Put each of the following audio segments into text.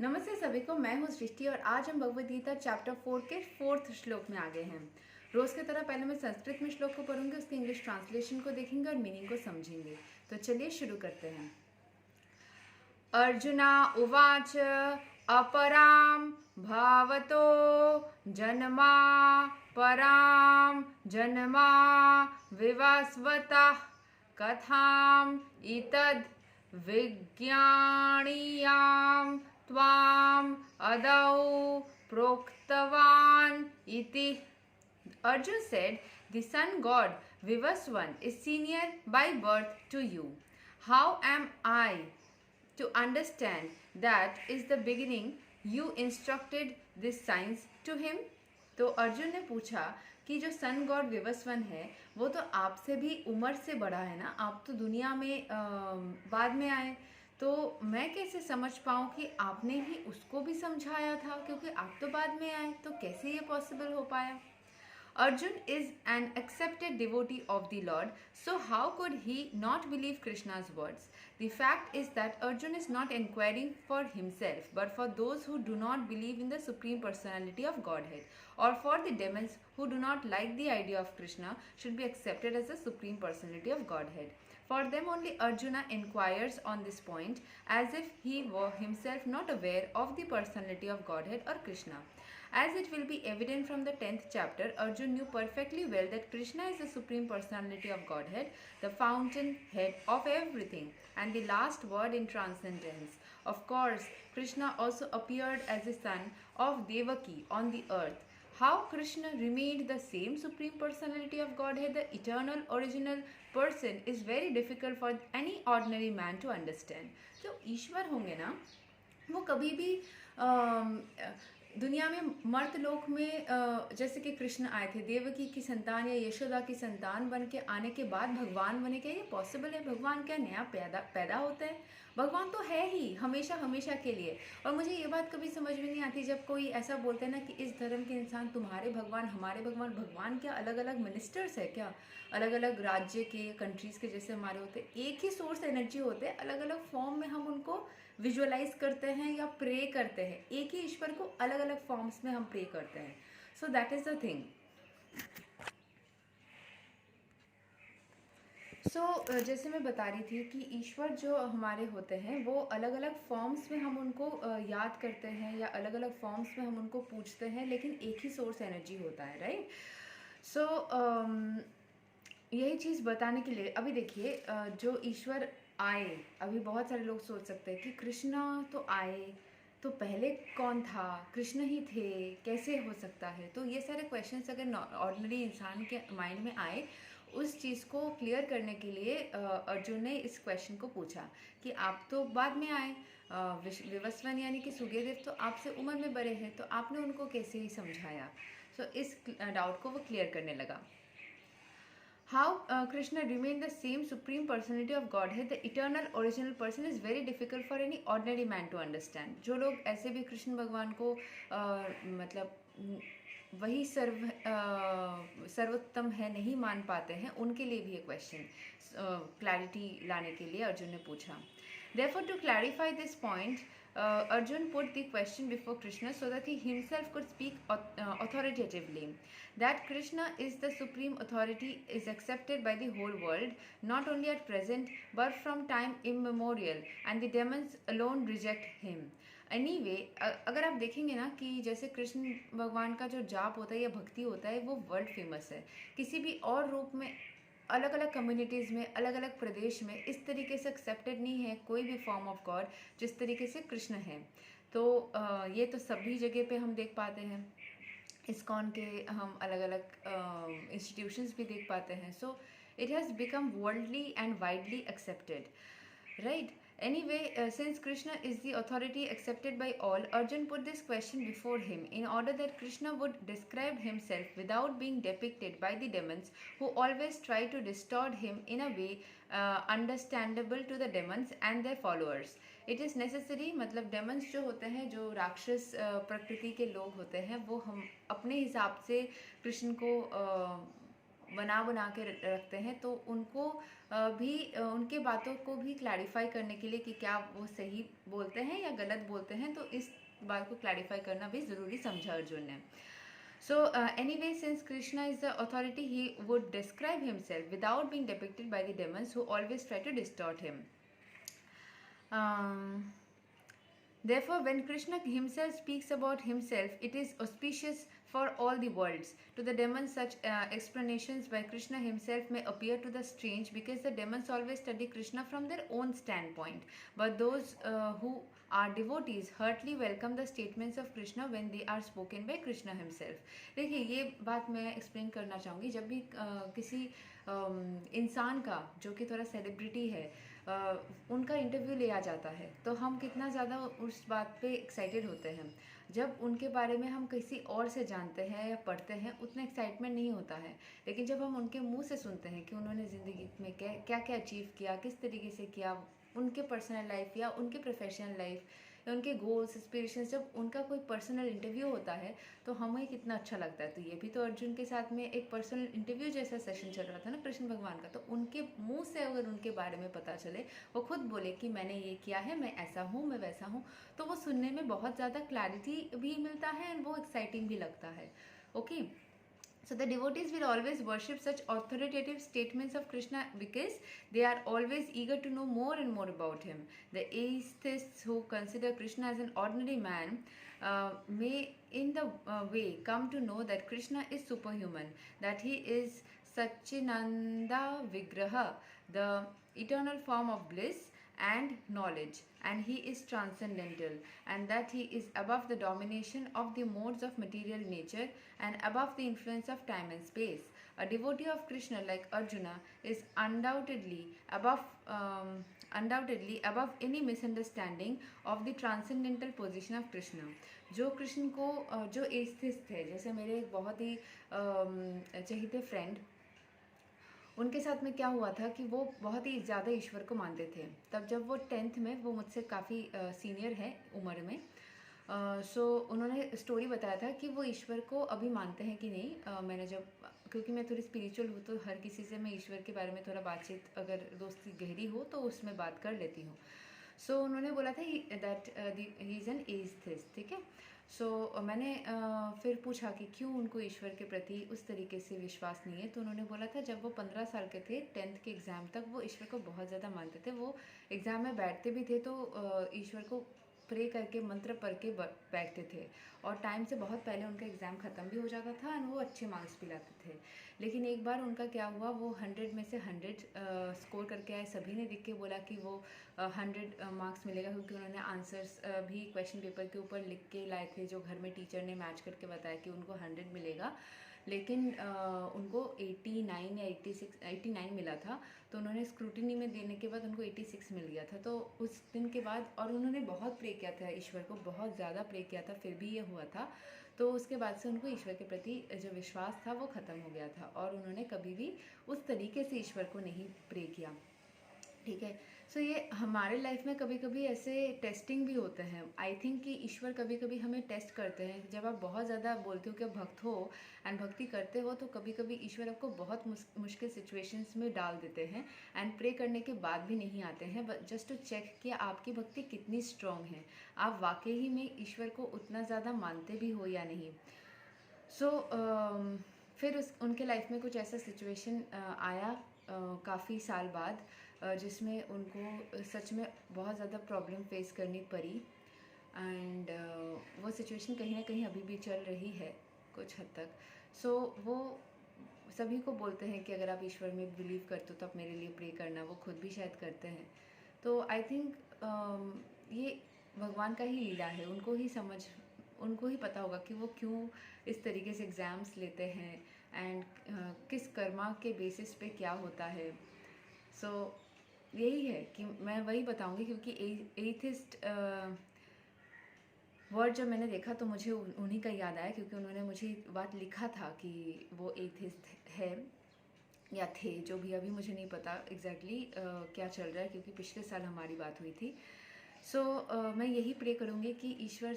नमस्ते सभी को, मैं हूँ सृष्टि और आज हम भगवद गीता चैप्टर 4 के 4th श्लोक में आ गए हैं। रोज की तरह पहले मैं संस्कृत में श्लोक को पढ़ूंगी, उसके इंग्लिश ट्रांसलेशन को देखेंगे और मीनिंग को समझेंगे। तो चलिए शुरू करते हैं। अर्जुना उवाच अपराम भावतो जन्मा पराम जन्मा विवस्वतः कथाम इतद् विज्ञाणीयां त्वाम अदौ प्रोक्तवान इति. Arjun said, "The sun god Vivaswan is senior by birth to you. How am I to understand that is the beginning you instructed this science to him?" तो अर्जुन ने पूछा कि जो सन गॉड विवस्वन है वो तो आपसे भी उम्र से बड़ा है ना, आप तो दुनिया में बाद में आए, तो मैं कैसे समझ पाऊँ कि आपने ही उसको भी समझाया था, क्योंकि आप तो बाद में आए, तो कैसे ये पॉसिबल हो पाया. Arjun is an accepted devotee of the Lord, so how could he not believe Krishna's words? The fact is that Arjun is not inquiring for himself, but for those who do not believe in the Supreme Personality of Godhead, or for the demons who do not like the idea of Krishna should be accepted as the Supreme Personality of Godhead. For them only Arjuna inquires on this point, as if he were himself not aware of the personality of Godhead or Krishna. As it will be evident from the 10th chapter, Arjun knew perfectly well that Krishna is the Supreme Personality of Godhead, the fountainhead of everything, and the last word in transcendence. Of course, Krishna also appeared as the son of Devaki on the earth. How Krishna remained the same Supreme Personality of Godhead, the eternal original person, is very difficult for any ordinary man to understand. जो ईश्वर होंगे ना, वो कभी भी दुनिया में मर्त लोक में जैसे कि कृष्ण आए थे, देवकी की संतान या यशोदा की संतान बन के आने के बाद भगवान बने, क्या ये पॉसिबल है? भगवान क्या नया पैदा होता है? भगवान तो है ही हमेशा हमेशा के लिए. और मुझे ये बात कभी समझ में नहीं आती जब कोई ऐसा बोलते हैं ना कि इस धर्म के इंसान तुम्हारे भगवान हमारे भगवान. भगवान क्या अलग अलग मिनिस्टर्स है क्या? अलग अलग राज्य के, कंट्रीज़ के जैसे हमारे होते, एक ही सोर्स एनर्जी होते हैं, अलग अलग फॉर्म में हम उनको विजुअलाइज करते हैं या प्रे करते हैं. एक ही ईश्वर को अलग अलग फॉर्म्स में हम प्रे करते हैं. So that is the thing. So जैसे मैं बता रही थी कि ईश्वर जो हमारे होते हैं वो अलग अलग फॉर्म्स में हम उनको याद करते हैं या अलग अलग फॉर्म्स में हम उनको पूछते हैं, लेकिन एक ही सोर्स एनर्जी होता है, राइट? सो यही चीज़ बताने के लिए अभी देखिए, जो ईश्वर आए, अभी बहुत सारे लोग सोच सकते हैं कि कृष्णा तो आए, तो पहले कौन था? कृष्ण ही थे, कैसे हो सकता है? तो ये सारे क्वेश्चंस अगर ऑर्डिनरी इंसान के माइंड में आए, उस चीज़ को क्लियर करने के लिए अर्जुन ने इस क्वेश्चन को पूछा कि आप तो बाद में आए, विवस्वन यानी कि सूर्यदेव तो आपसे उम्र में बड़े हैं, तो आपने उनको कैसे ही समझाया? सो इस डाउट को वो क्लियर करने लगा. How Krishna remained the same Supreme Personality of Godhead, the eternal original person, is very difficult for any ordinary man to understand. जो लोग ऐसे भी कृष्ण भगवान को मतलब वही सर्वोत्तम है नहीं मान पाते हैं, उनके लिए भी ये क्वेश्चन क्लैरिटी लाने के लिए अर्जुन ने पूछा. Therefore, to clarify this point, Arjun put the question before Krishna so that he himself could speak authoritatively. That Krishna is the supreme authority is accepted by the whole world, not only at present but from time immemorial, and the demons alone reject him. Anyway, अगर आप देखेंगे ना कि जैसे कृष्ण भगवान का जो जाप होता है या भक्ति होता है वो वर्ल्ड फेमस है. किसी भी और रूप में अलग अलग कम्युनिटीज़ में, अलग अलग प्रदेश में इस तरीके से एक्सेप्टेड नहीं है कोई भी फॉर्म ऑफ गॉड जिस तरीके से कृष्ण है. तो ये तो सभी जगह पे हम देख पाते हैं. इस्कॉन के हम अलग अलग इंस्टीट्यूशंस भी देख पाते हैं. So it has become worldly and widely accepted, right? Anyway, since Krishna is the authority accepted by all, Arjun put this question before him in order that Krishna would describe himself without being depicted by the demons who always try to distort him in a way understandable to the demons and their followers. It is necessary, मतलब demons जो होते हैं, जो राक्षस प्रकृति के लोग होते हैं, वो हम अपने हिसाब से कृष्ण को बना के रखते हैं, तो उनको भी उनके बातों को भी क्लैरिफाई करने के लिए कि क्या वो सही बोलते हैं या गलत बोलते हैं, तो इस बात को क्लैरिफाई करना भी ज़रूरी समझा अर्जुन ने. So, anyway, since Krishna is the authority, he would describe himself without being depicted by the demons who always try to distort him. Therefore, when Krishna himself speaks about himself, it is auspicious for all the worlds. To the demons, such explanations by Krishna himself may appear to the strange, because the demons always study Krishna from their own standpoint. But those who are devotees heartily welcome the statements of Krishna when they are spoken by Krishna himself. देखिए, ये बात मैं explain करना चाहूँगी. जब भी किसी इंसान का जो कि थोड़ा सेलिब्रिटी है, उनका इंटरव्यू लिया जाता है, तो हम कितना ज़्यादा उस बात पे एक्साइटेड होते हैं. जब उनके बारे में हम किसी और से जानते हैं या पढ़ते हैं, उतना एक्साइटमेंट नहीं होता है. लेकिन जब हम उनके मुंह से सुनते हैं कि उन्होंने ज़िंदगी में क्या क्या अचीव किया, किस तरीके से किया, उनके पर्सनल लाइफ या उनके प्रोफेशनल लाइफ या उनके गोल्स एस्पिरेशंस, जब उनका कोई पर्सनल इंटरव्यू होता है तो हमें कितना अच्छा लगता है. तो ये भी तो अर्जुन के साथ में एक पर्सनल इंटरव्यू जैसा सेशन चल रहा था ना कृष्ण भगवान का. तो उनके मुंह से अगर उनके बारे में पता चले, वो खुद बोले कि मैंने ये किया है, मैं ऐसा हूँ, मैं वैसा हूँ, तो वो सुनने में बहुत ज़्यादा क्लैरिटी भी मिलता है एंड वो एक्साइटिंग भी लगता है. Okay. So the devotees will always worship such authoritative statements of Krishna because they are always eager to know more and more about him. The atheists who consider Krishna as an ordinary man may in the way come to know that Krishna is superhuman, that he is Satchinanda Vigraha, the eternal form of bliss and knowledge, and he is transcendental, and that he is above the domination of the modes of material nature and above the influence of time and space. A devotee of Krishna like Arjuna is undoubtedly above any misunderstanding of the transcendental position of Krishna. जो कृष्ण को जो atheist थे, जैसे मेरे एक बहुत ही चहेते friend, उनके साथ में क्या हुआ था कि वो बहुत ही ज़्यादा ईश्वर को मानते थे. तब जब वो 10th में, वो मुझसे काफ़ी सीनियर है उम्र में, सो उन्होंने स्टोरी बताया था कि वो ईश्वर को अभी मानते हैं कि नहीं. मैंने जब, क्योंकि मैं थोड़ी स्पिरिचुअल हूँ, तो हर किसी से मैं ईश्वर के बारे में थोड़ा बातचीत, अगर दोस्ती गहरी हो तो उसमें बात कर लेती हूँ. सो उन्होंने बोला था that he is an atheist. ठीक है. सो मैंने फिर पूछा कि क्यों उनको ईश्वर के प्रति उस तरीके से विश्वास नहीं है. तो उन्होंने बोला था जब वो 15 साल के थे, 10th के एग्ज़ाम तक वो ईश्वर को बहुत ज़्यादा मानते थे. वो एग्ज़ाम में बैठते भी थे तो ईश्वर को प्रे करके, मंत्र पढ़ के बैठते थे, और टाइम से बहुत पहले उनका एग्ज़ाम ख़त्म भी हो जाता था एंड वो अच्छे मार्क्स भी लाते थे. लेकिन एक बार उनका क्या हुआ, वो 100 में से 100 स्कोर करके आए. सभी ने देख के बोला कि वो 100 मार्क्स मिलेगा, क्योंकि उन्होंने आंसर्स भी क्वेश्चन पेपर के ऊपर लिख के लाए थे, जो घर में टीचर ने मैच करके बताया कि उनको 100 मिलेगा. लेकिन उनको 89 या 89 मिला था. तो उन्होंने स्क्रूटिनी में देने के बाद उनको 86 मिल गया था. तो उस दिन के बाद, और उन्होंने बहुत प्रे किया था ईश्वर को, बहुत ज़्यादा प्रे किया था, फिर भी ये हुआ था. तो उसके बाद से उनको ईश्वर के प्रति जो विश्वास था वो ख़त्म हो गया था, और उन्होंने कभी भी उस तरीके से ईश्वर को नहीं प्रे किया. ठीक है. सो ये हमारे लाइफ में कभी कभी ऐसे टेस्टिंग भी होते हैं. आई थिंक कि ईश्वर कभी कभी हमें टेस्ट करते हैं. जब आप बहुत ज़्यादा बोलते हो कि आप भक्त हो एंड भक्ति करते हो, तो कभी कभी ईश्वर आपको बहुत मुश्किल सिचुएशंस में डाल देते हैं एंड प्रे करने के बाद भी नहीं आते हैं, जस्ट टू चेक कि आपकी भक्ति कितनी स्ट्रॉन्ग है, आप वाकई में ईश्वर को उतना ज़्यादा मानते भी हो या नहीं. सो फिर उनके लाइफ में कुछ ऐसा सिचुएशन आया काफ़ी साल बाद, जिसमें उनको सच में बहुत ज़्यादा प्रॉब्लम फेस करनी पड़ी. एंड वो सिचुएशन कहीं ना कहीं अभी भी चल रही है कुछ हद तक. सो वो सभी को बोलते हैं कि अगर आप ईश्वर में बिलीव करते हो तो आप मेरे लिए प्रे करना. वो खुद भी शायद करते हैं. तो आई थिंक ये भगवान का ही लीला है. उनको ही पता होगा कि वो क्यों इस तरीके से एग्ज़ाम्स लेते हैं एंड किस कर्मा के बेसिस पे क्या होता है. सो यही है कि मैं वही बताऊंगी, क्योंकि एथिस्ट वर्ड जब मैंने देखा तो मुझे उन्हीं का याद आया, क्योंकि उन्होंने मुझे बात लिखा था कि वो एथिस्ट है या थे, जो भी, अभी मुझे नहीं पता एग्जैक्टली क्या चल रहा है, क्योंकि पिछले साल हमारी बात हुई थी. सो मैं यही प्रे करूँगी कि ईश्वर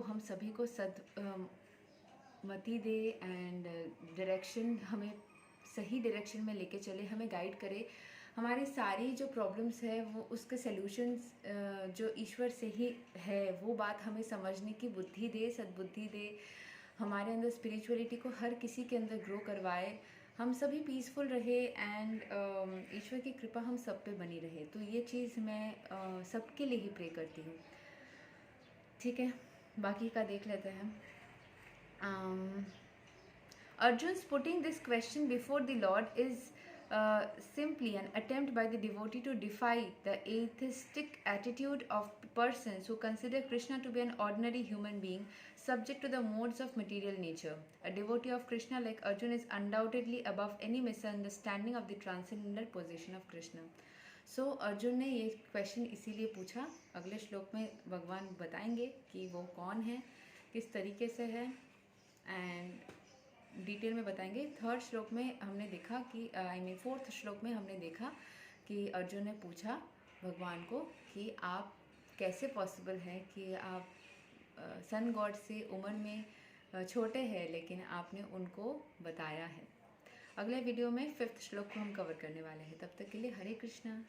हम सभी को मति दे एंड डायरेक्शन हमें सही डायरेक्शन में लेके चले, हमें गाइड करे, हमारी सारी जो प्रॉब्लम्स है वो उसके सल्यूशंस जो ईश्वर से ही है, वो बात हमें समझने की बुद्धि दे, सद्बुद्धि दे, हमारे अंदर स्पिरिचुअलिटी को हर किसी के अंदर ग्रो करवाए, हम सभी पीसफुल रहे एंड ईश्वर की कृपा हम सब पे बनी रहे। तो ये चीज़ मैं सबके लिए ही प्रे करती हूँ। ठीक है, बाकी का देख लेते हैं। Arjun's putting this question before the Lord is simply an attempt by the devotee to defy the atheistic attitude of persons who consider Krishna to be an ordinary human being subject to the modes of material nature. A devotee of Krishna like Arjun is undoubtedly above any misunderstanding of the transcendental position of Krishna. सो अर्जुन ने ये question इसीलिए पूछा, अगले श्लोक में भगवान बताएंगे कि वो कौन है, किस तरीके से है, एंड डिटेल में बताएंगे। थर्ड श्लोक में हमने देखा कि फोर्थ श्लोक में हमने देखा कि अर्जुन ने पूछा भगवान को कि आप कैसे पॉसिबल है कि आप सन गॉड से उम्र में छोटे हैं लेकिन आपने उनको बताया है। अगले वीडियो में फिफ्थ श्लोक को हम कवर करने वाले हैं। तब तक के लिए हरे कृष्णा।